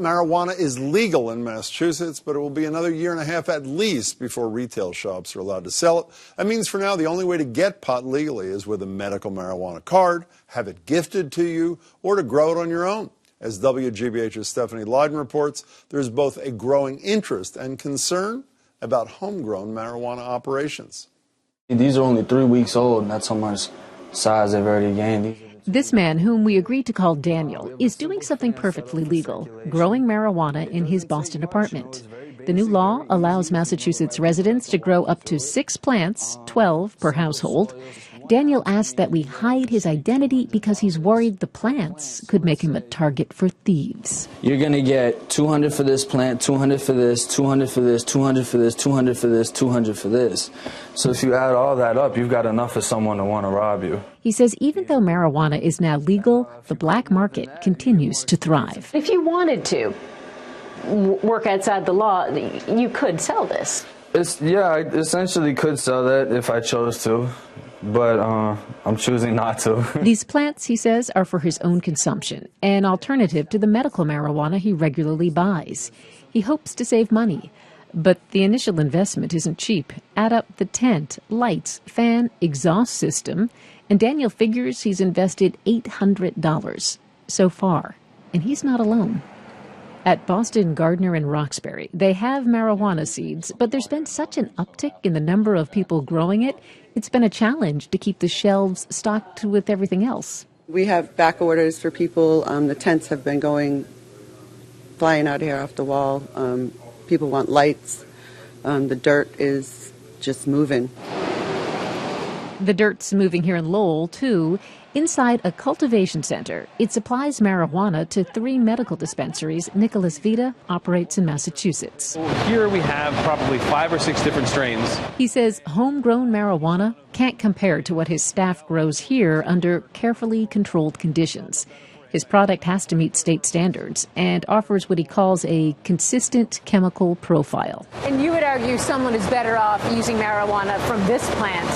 Marijuana is legal in Massachusetts, but it will be another year and a half at least before retail shops are allowed to sell it. That means for now the only way to get pot legally is with a medical marijuana card, have it gifted to you, or to grow it on your own. As WGBH's Stephanie Leyden reports, there's both a growing interest and concern about homegrown marijuana operations. These are only 3 weeks old, and that's how much size they've already gained. This man, whom we agreed to call Daniel, is doing something perfectly legal, growing marijuana in his Boston apartment. The new law allows Massachusetts residents to grow up to 6 plants, 12 per household. Daniel asked that we hide his identity because he's worried the plants could make him a target for thieves. You're going to get 200 for this plant, 200 for this, 200 for this, 200 for this, 200 for this, 200 for this. So if you add all that up, you've got enough for someone to want to rob you. He says even though marijuana is now legal, the black market continues to thrive. If you wanted to work outside the law, you could sell this. I essentially could sell that if I chose to, but I'm choosing not to. These plants, he says, are for his own consumption, an alternative to the medical marijuana he regularly buys. He hopes to save money, but the initial investment isn't cheap. Add up the tent, lights, fan, exhaust system, and Daniel figures he's invested $800 so far, and he's not alone. At Boston, Gardner, and Roxbury, they have marijuana seeds, but there's been such an uptick in the number of people growing it, it's been a challenge to keep the shelves stocked with everything else. We have back orders for people. The tents have been flying out here off the wall. People want lights. The dirt is just moving. The dirt's moving here in Lowell, too. Inside a cultivation center, it supplies marijuana to 3 medical dispensaries Nicholas Vita operates in Massachusetts. Here we have probably 5 or 6 different strains. He says homegrown marijuana can't compare to what his staff grows here under carefully controlled conditions. His product has to meet state standards and offers what he calls a consistent chemical profile. And you would argue someone is better off using marijuana from this plant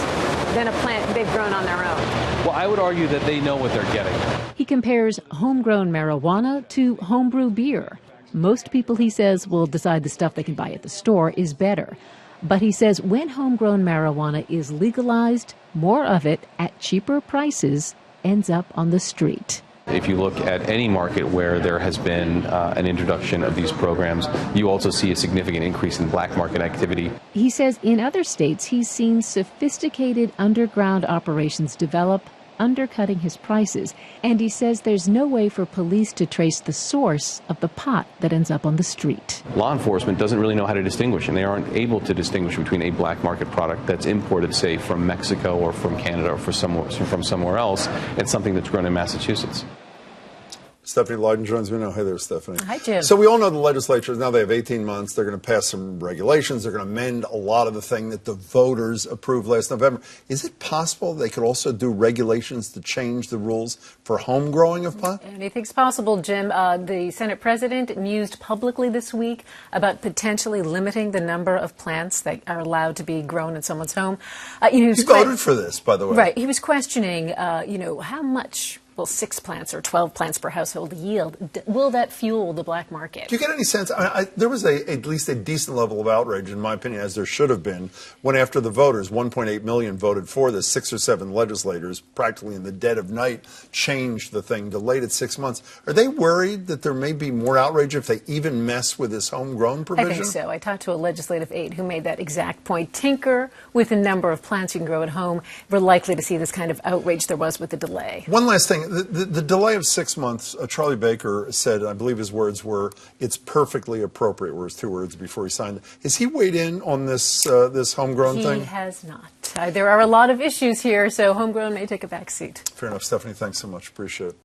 than a plant they've grown on their own. Well, I would argue that they know what they're getting. He compares homegrown marijuana to homebrew beer. Most people, he says, will decide the stuff they can buy at the store is better. But he says when homegrown marijuana is legalized, more of it at cheaper prices ends up on the street. If you look at any market where there has been an introduction of these programs, you also see a significant increase in black market activity. He says in other states he's seen sophisticated underground operations develop, undercutting his prices. And he says there's no way for police to trace the source of the pot that ends up on the street. Law enforcement doesn't really know how to distinguish, and they aren't able to distinguish between a black market product that's imported, say, from Mexico or from Canada or from somewhere else and something that's grown in Massachusetts. Stephanie Leyden joins me now. Hey there, Stephanie. Hi, Jim. So we all know the legislature, now they have 18 months. They're going to pass some regulations. They're going to amend a lot of the thing that the voters approved last November. Is it possible they could also do regulations to change the rules for home growing of pot? Anything's possible, Jim. The Senate president mused publicly this week about potentially limiting the number of plants that are allowed to be grown in someone's home. He voted for this, by the way. Right. He was questioning, how much will 6 plants or 12 plants per household yield? Will that fuel the black market? Do you get any sense? There was at least a decent level of outrage, in my opinion, as there should have been, when after the voters, 1.8 million voted for this, 6 or 7 legislators, practically in the dead of night, changed the thing, delayed it 6 months. Are they worried that there may be more outrage if they even mess with this homegrown provision? I think so. I talked to a legislative aide who made that exact point. Tinker with the number of plants you can grow at home. We're likely to see this kind of outrage there was with the delay. One last thing. The delay of 6 months, Charlie Baker said, I believe his words were, it's perfectly appropriate, were his 2 words before he signed it. Has he weighed in on this homegrown thing? He has not. There are a lot of issues here, so homegrown may take a back seat. Fair enough. Stephanie, thanks so much. Appreciate it.